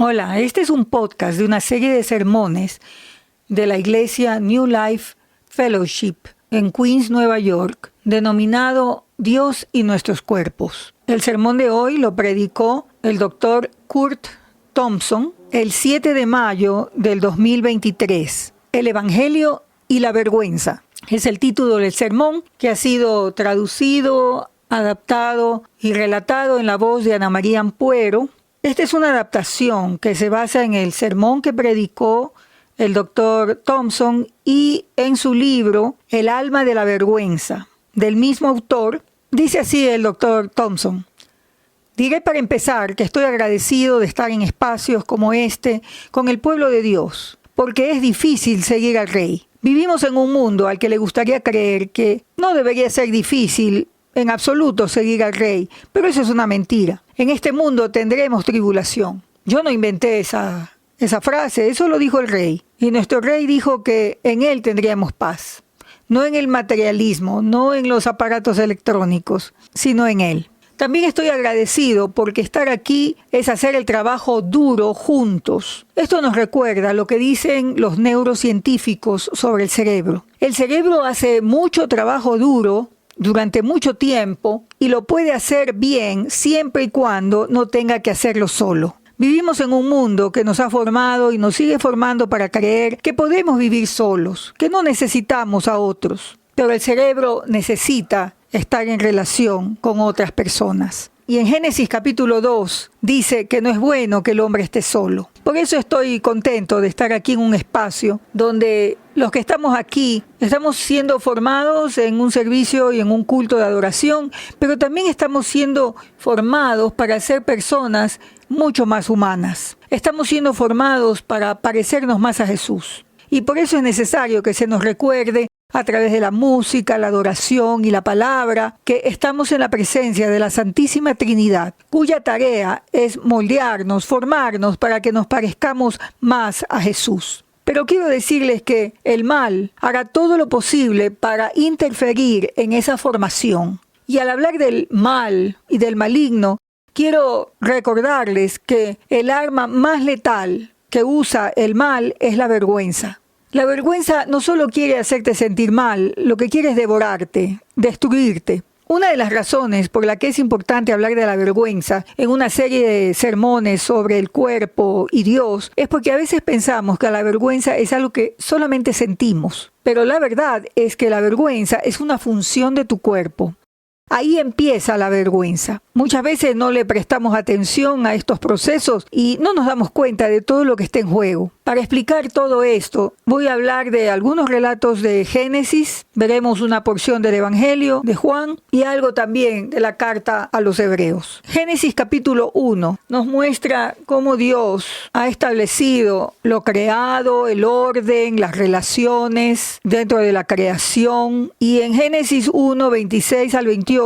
Hola, este es un podcast de una serie de sermones de la iglesia New Life Fellowship en Queens, Nueva York, denominado Dios y nuestros cuerpos. El sermón de hoy lo predicó el doctor Curt Thompson el 7 de mayo del 2023. El Evangelio y la vergüenza es el título del sermón, que ha sido traducido, adaptado y relatado en la voz de Ana María Ampuero. Esta es una adaptación que se basa en el sermón que predicó el doctor Thompson y en su libro El alma de la vergüenza, del mismo autor. Dice así el doctor Thompson: diré para empezar que estoy agradecido de estar en espacios como este con el pueblo de Dios, porque es difícil seguir al Rey. Vivimos en un mundo al que le gustaría creer que no debería ser difícil en absoluto seguir al Rey, pero eso es una mentira. En este mundo tendremos tribulación. Yo no inventé esa frase, eso lo dijo el Rey. Y nuestro Rey dijo que en Él tendríamos paz. No en el materialismo, no en los aparatos electrónicos, sino en Él. También estoy agradecido porque estar aquí es hacer el trabajo duro juntos. Esto nos recuerda lo que dicen los neurocientíficos sobre el cerebro. El cerebro hace mucho trabajo duro durante mucho tiempo y lo puede hacer bien siempre y cuando no tenga que hacerlo solo. Vivimos en un mundo que nos ha formado y nos sigue formando para creer que podemos vivir solos, que no necesitamos a otros. Pero el cerebro necesita estar en relación con otras personas. Y en Génesis capítulo 2 dice que no es bueno que el hombre esté solo. Por eso estoy contento de estar aquí en un espacio donde los que estamos aquí estamos siendo formados en un servicio y en un culto de adoración, pero también estamos siendo formados para ser personas mucho más humanas. Estamos siendo formados para parecernos más a Jesús. Y por eso es necesario que se nos recuerde a través de la música, la adoración y la palabra, que estamos en la presencia de la Santísima Trinidad, cuya tarea es moldearnos, formarnos para que nos parezcamos más a Jesús. Pero quiero decirles que el mal hará todo lo posible para interferir en esa formación. Y al hablar del mal y del maligno, quiero recordarles que el arma más letal que usa el mal es la vergüenza. La vergüenza no solo quiere hacerte sentir mal, lo que quiere es devorarte, destruirte. Una de las razones por la que es importante hablar de la vergüenza en una serie de sermones sobre el cuerpo y Dios es porque a veces pensamos que la vergüenza es algo que solamente sentimos. Pero la verdad es que la vergüenza es una función de tu cuerpo. Ahí empieza la vergüenza. Muchas veces no le prestamos atención a estos procesos y no nos damos cuenta de todo lo que está en juego. Para explicar todo esto, voy a hablar de algunos relatos de Génesis, veremos una porción del Evangelio de Juan y algo también de la carta a los Hebreos. Génesis capítulo 1 nos muestra cómo Dios ha establecido lo creado, el orden, las relaciones dentro de la creación. Y en Génesis 1, 26 al 28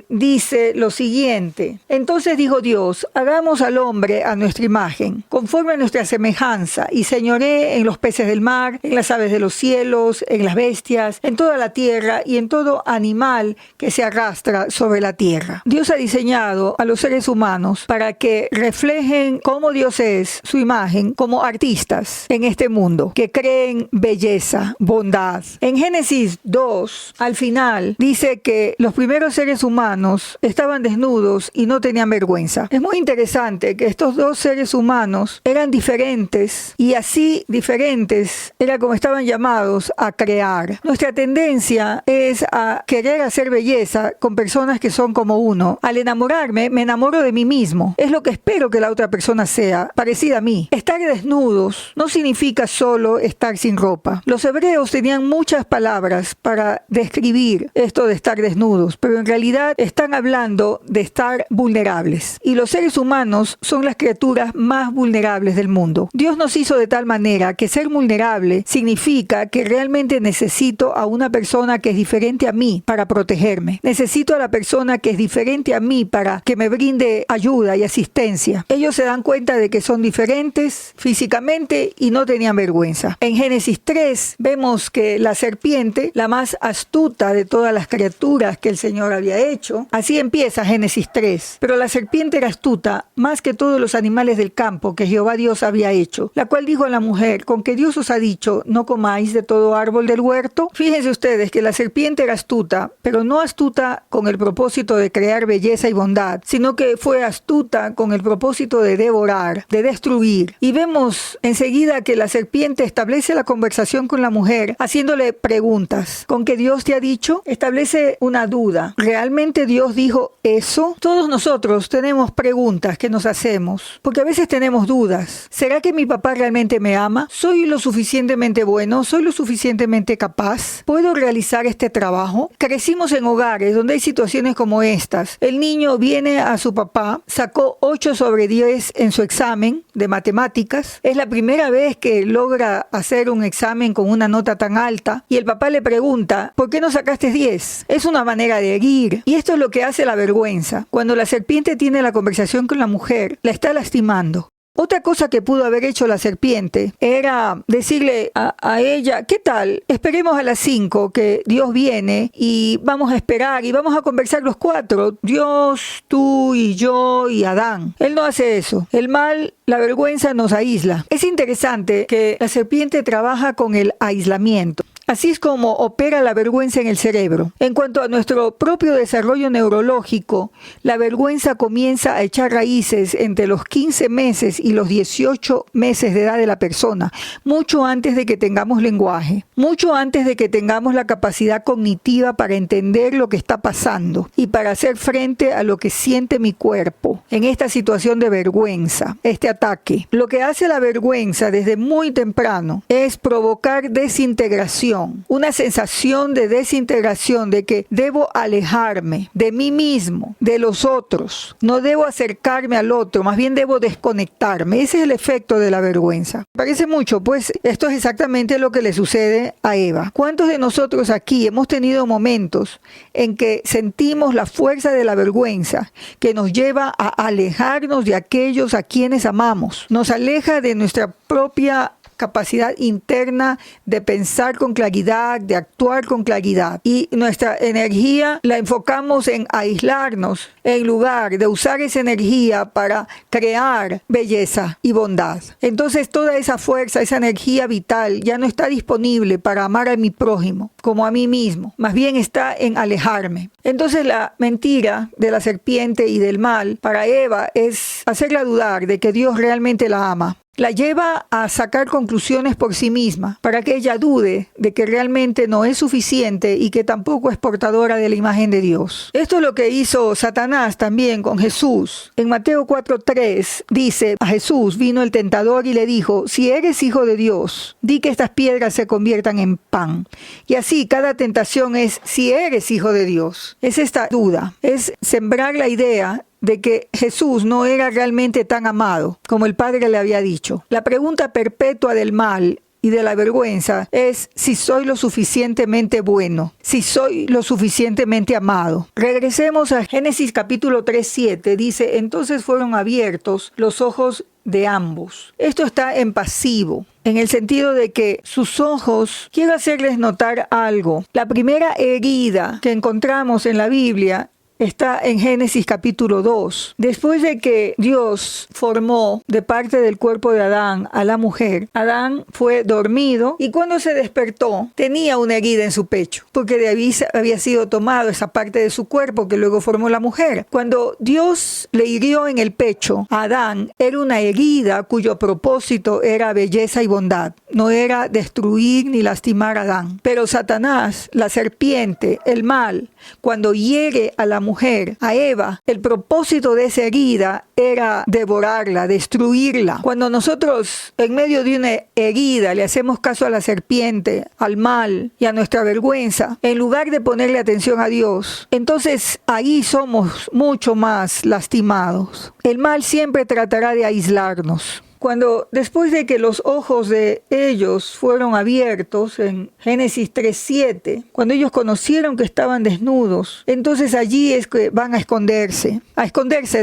dice lo siguiente: entonces dijo Dios, hagamos al hombre a nuestra imagen, conforme a nuestra semejanza, y señoree en los peces del mar, en las aves de los cielos, en las bestias, en toda la tierra y en todo animal que se arrastra sobre la tierra. Dios ha diseñado a los seres humanos para que reflejen cómo Dios es, su imagen, como artistas en este mundo, que creen belleza, bondad. En Génesis 2, al final, dice que los primeros seres humanos estaban desnudos y no tenían vergüenza. Es muy interesante que estos dos seres humanos eran diferentes y así diferentes era como estaban llamados a crear. Nuestra tendencia es a querer hacer belleza con personas que son como uno. Al enamorarme, me enamoro de mí mismo. Es lo que espero que la otra persona sea, parecida a mí. Estar desnudos no significa solo estar sin ropa. Los hebreos tenían muchas palabras para describir esto de estar desnudos, pero en realidad están hablando de estar vulnerables. Y los seres humanos son las criaturas más vulnerables del mundo. Dios nos hizo de tal manera que ser vulnerable significa que realmente necesito a una persona que es diferente a mí para protegerme. Necesito a la persona que es diferente a mí para que me brinde ayuda y asistencia. Ellos se dan cuenta de que son diferentes físicamente y no tenían vergüenza. En Génesis 3 vemos que la serpiente, la más astuta de todas las criaturas que el Señor había hecho, así empieza belleza, Génesis 3. Pero la serpiente era astuta, más que todos los animales del campo que Jehová Dios había hecho, la cual dijo a la mujer: ¿con que Dios os ha dicho, no comáis de todo árbol del huerto? Fíjense ustedes que la serpiente era astuta, pero no astuta con el propósito de crear belleza y bondad, sino que fue astuta con el propósito de devorar, de destruir. Y vemos enseguida que la serpiente establece la conversación con la mujer, haciéndole preguntas. ¿Con que Dios te ha dicho? Establece una duda. ¿Realmente Dios dijo eso? Todos nosotros tenemos preguntas que nos hacemos, porque a veces tenemos dudas. ¿Será que mi papá realmente me ama? ¿Soy lo suficientemente bueno? ¿Soy lo suficientemente capaz? ¿Puedo realizar este trabajo? Crecimos en hogares donde hay situaciones como estas. El niño viene a su papá, sacó 8/10 en su examen de matemáticas. Es la primera vez que logra hacer un examen con una nota tan alta y el papá le pregunta: ¿por qué no sacaste 10? Es una manera de herir, y esto es lo que hace la vergüenza. Cuando la serpiente tiene la conversación con la mujer, la está lastimando. Otra cosa que pudo haber hecho la serpiente era decirle a ella: ¿qué tal? Esperemos a las 5 que Dios viene y vamos a esperar y vamos a conversar los 4, Dios, tú y yo y Adán. Él no hace eso. El mal, la vergüenza nos aísla. Es interesante que la serpiente trabaja con el aislamiento. Así es como opera la vergüenza en el cerebro. En cuanto a nuestro propio desarrollo neurológico, la vergüenza comienza a echar raíces entre los 15 meses y los 18 meses de edad de la persona, mucho antes de que tengamos lenguaje, mucho antes de que tengamos la capacidad cognitiva para entender lo que está pasando y para hacer frente a lo que siente mi cuerpo en esta situación de vergüenza, este ataque. Lo que hace la vergüenza desde muy temprano es provocar desintegración, una sensación de desintegración, de que debo alejarme de mí mismo, de los otros. No debo acercarme al otro, más bien debo desconectarme. Ese es el efecto de la vergüenza. Parece mucho, pues esto es exactamente lo que le sucede a Eva. ¿Cuántos de nosotros aquí hemos tenido momentos en que sentimos la fuerza de la vergüenza que nos lleva a alejarnos de aquellos a quienes amamos? Nos aleja de nuestra propia capacidad interna de pensar con claridad, de actuar con claridad. Y nuestra energía la enfocamos en aislarnos, en lugar de usar esa energía para crear belleza y bondad. Entonces toda esa fuerza, esa energía vital ya no está disponible para amar a mi prójimo como a mí mismo. Más bien está en alejarme. Entonces la mentira de la serpiente y del mal para Eva es hacerla dudar de que Dios realmente la ama. La lleva a sacar conclusiones por sí misma, para que ella dude de que realmente no es suficiente y que tampoco es portadora de la imagen de Dios. Esto es lo que hizo Satanás también con Jesús. En Mateo 4:3 dice: a Jesús vino el tentador y le dijo: si eres hijo de Dios, di que estas piedras se conviertan en pan. Y así cada tentación es: si eres hijo de Dios. Es esta duda, es sembrar la idea de que Jesús no era realmente tan amado como el Padre le había dicho. La pregunta perpetua del mal y de la vergüenza es si soy lo suficientemente bueno, si soy lo suficientemente amado. Regresemos a Génesis capítulo 3:7. Dice: entonces fueron abiertos los ojos de ambos. Esto está en pasivo, en el sentido de que sus ojos, quiero hacerles notar algo. La primera herida que encontramos en la Biblia está en Génesis capítulo 2. Después de que Dios formó de parte del cuerpo de Adán a la mujer, Adán fue dormido y cuando se despertó tenía una herida en su pecho, porque de ahí había sido tomado esa parte de su cuerpo que luego formó la mujer. Cuando Dios le hirió en el pecho a Adán, era una herida cuyo propósito era belleza y bondad. No era destruir ni lastimar a Adán. Pero Satanás, la serpiente, el mal, cuando hiere a la mujer, a Eva, el propósito de esa herida era devorarla, destruirla. Cuando nosotros en medio de una herida le hacemos caso a la serpiente, al mal y a nuestra vergüenza, en lugar de ponerle atención a Dios, entonces ahí somos mucho más lastimados. El mal siempre tratará de aislarnos. cuando después de que los ojos de ellos fueron abiertos en Génesis 3:7, cuando ellos conocieron que estaban desnudos, entonces allí es que van a esconderse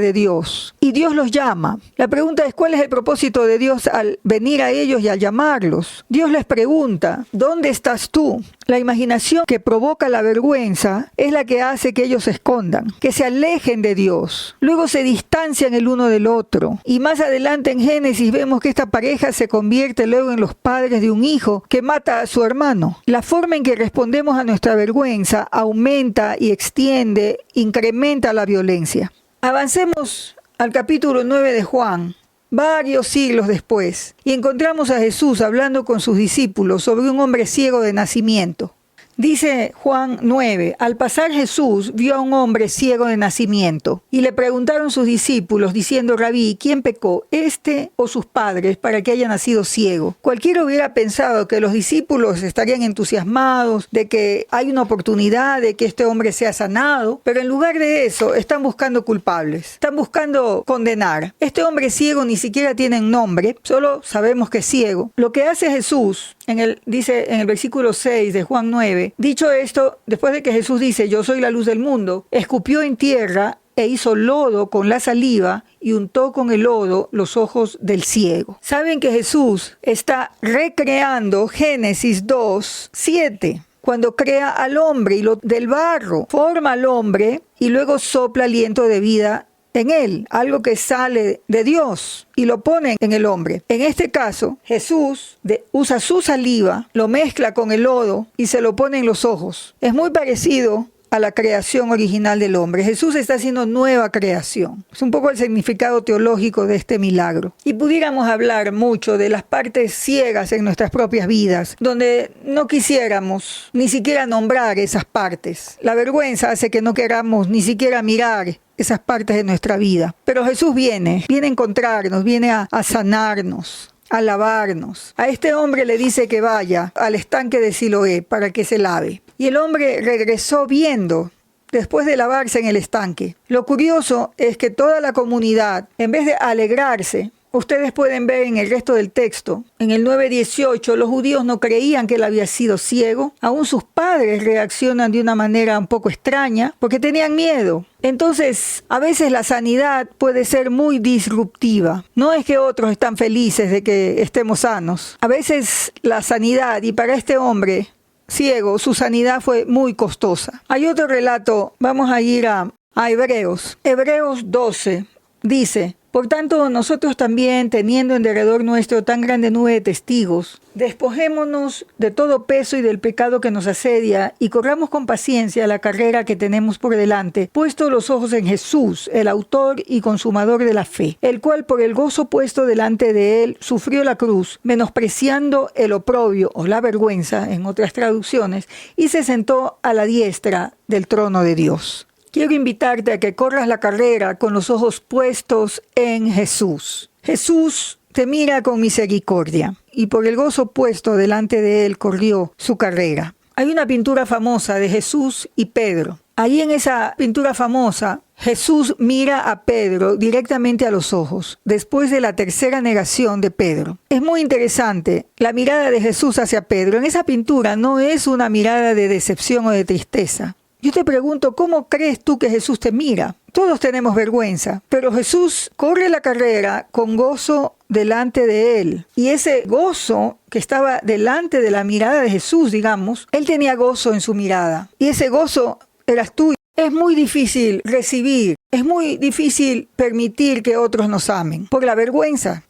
de Dios. Y Dios los llama. La pregunta es, ¿cuál es el propósito de Dios al venir a ellos y al llamarlos? Dios les pregunta, ¿dónde estás tú? La imaginación que provoca la vergüenza es la que hace que ellos se escondan, que se alejen de Dios. Luego se distancian el uno del otro. Y más adelante en Génesis vemos que esta pareja se convierte luego en los padres de un hijo que mata a su hermano. La forma en que respondemos a nuestra vergüenza aumenta y extiende, incrementa la violencia. Avancemos al capítulo 9 de Juan. Varios siglos después, y encontramos a Jesús hablando con sus discípulos sobre un hombre ciego de nacimiento. Dice Juan 9, al pasar Jesús vio a un hombre ciego de nacimiento y le preguntaron sus discípulos diciendo, Rabí, ¿quién pecó, este o sus padres, para que haya nacido ciego? Cualquiera hubiera pensado que los discípulos estarían entusiasmados de que hay una oportunidad de que este hombre sea sanado, pero en lugar de eso están buscando culpables, están buscando condenar. Este hombre ciego ni siquiera tiene un nombre, solo sabemos que es ciego. Lo que hace Jesús, dice en el versículo 6 de Juan 9, dicho esto, después de que Jesús dice, yo soy la luz del mundo, escupió en tierra e hizo lodo con la saliva y untó con el lodo los ojos del ciego. Saben que Jesús está recreando Génesis 2:7. Cuando crea al hombre y del barro forma al hombre y luego sopla aliento de vida en él, algo que sale de Dios y lo pone en el hombre. En este caso, Jesús usa su saliva, lo mezcla con el lodo y se lo pone en los ojos. Es muy parecido a la creación original del hombre. Jesús está haciendo nueva creación. Es un poco el significado teológico de este milagro. Y pudiéramos hablar mucho de las partes ciegas en nuestras propias vidas, donde no quisiéramos ni siquiera nombrar esas partes. La vergüenza hace que no queramos ni siquiera mirar esas partes de nuestra vida. Pero Jesús viene a encontrarnos, viene a sanarnos, a lavarnos. A este hombre le dice que vaya al estanque de Siloé para que se lave. Y el hombre regresó viendo después de lavarse en el estanque. Lo curioso es que toda la comunidad, en vez de alegrarse, ustedes pueden ver en el resto del texto, en el 9:18, los judíos no creían que él había sido ciego. Aún sus padres reaccionan de una manera un poco extraña porque tenían miedo. Entonces, a veces la sanidad puede ser muy disruptiva. No es que otros están felices de que estemos sanos. A veces la sanidad, y para este hombre ciego, su sanidad fue muy costosa. Hay otro relato, vamos a ir a Hebreos. Hebreos 12 dice, por tanto, nosotros también, teniendo en derredor nuestro tan grande nube de testigos, despojémonos de todo peso y del pecado que nos asedia y corramos con paciencia la carrera que tenemos por delante, puesto los ojos en Jesús, el autor y consumador de la fe, el cual por el gozo puesto delante de él sufrió la cruz, menospreciando el oprobio o la vergüenza, en otras traducciones, y se sentó a la diestra del trono de Dios. Quiero invitarte a que corras la carrera con los ojos puestos en Jesús. Jesús te mira con misericordia y por el gozo puesto delante de él corrió su carrera. Hay una pintura famosa de Jesús y Pedro. Ahí en esa pintura famosa, Jesús mira a Pedro directamente a los ojos, después de la tercera negación de Pedro. Es muy interesante la mirada de Jesús hacia Pedro. En esa pintura no es una mirada de decepción o de tristeza. Yo te pregunto, ¿cómo crees tú que Jesús te mira? Todos tenemos vergüenza, pero Jesús corre la carrera con gozo delante de él. Y ese gozo que estaba delante de la mirada de Jesús, digamos, él tenía gozo en su mirada. Y ese gozo eras tú. Es muy difícil recibir, es muy difícil permitir que otros nos amen por la vergüenza.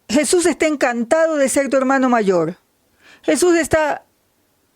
Jesús está encantado de ser tu hermano mayor. Jesús está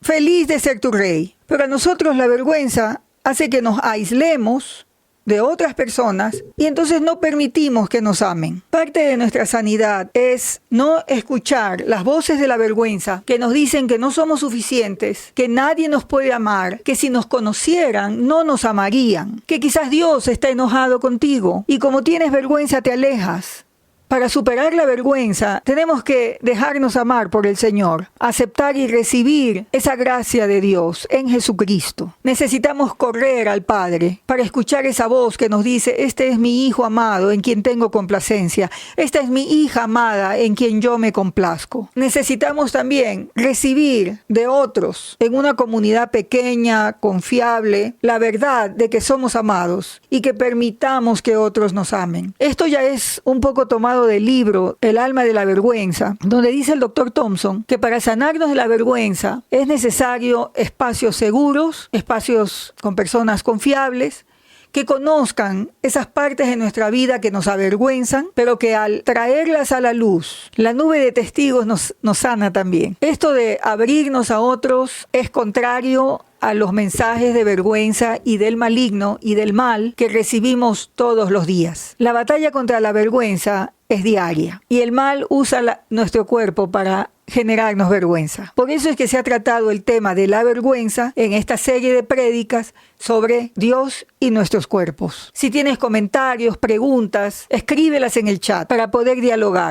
feliz de ser tu rey. Pero a nosotros la vergüenza hace que nos aislemos de otras personas y entonces no permitimos que nos amen. Parte de nuestra sanidad es no escuchar las voces de la vergüenza que nos dicen que no somos suficientes, que nadie nos puede amar, que si nos conocieran no nos amarían, que quizás Dios está enojado contigo y como tienes vergüenza te alejas. Para superar la vergüenza, tenemos que dejarnos amar por el Señor, aceptar y recibir esa gracia de Dios en Jesucristo. Necesitamos correr al Padre para escuchar esa voz que nos dice: este es mi Hijo amado en quien tengo complacencia, esta es mi hija amada en quien yo me complazco. Necesitamos también recibir de otros en una comunidad pequeña, confiable, la verdad de que somos amados y que permitamos que otros nos amen. Esto ya es un poco tomado del libro El alma de la vergüenza, donde dice el Dr. Thompson que para sanarnos de la vergüenza es necesario espacios seguros, espacios con personas confiables, que conozcan esas partes de nuestra vida que nos avergüenzan, pero que al traerlas a la luz, la nube de testigos nos sana también. Esto de abrirnos a otros es contrario a los mensajes de vergüenza y del maligno y del mal que recibimos todos los días. La batalla contra la vergüenza es diaria y el mal usa nuestro cuerpo para generarnos vergüenza. Por eso es que se ha tratado el tema de la vergüenza en esta serie de prédicas sobre Dios y nuestros cuerpos. Si tienes comentarios, preguntas, escríbelas en el chat para poder dialogar.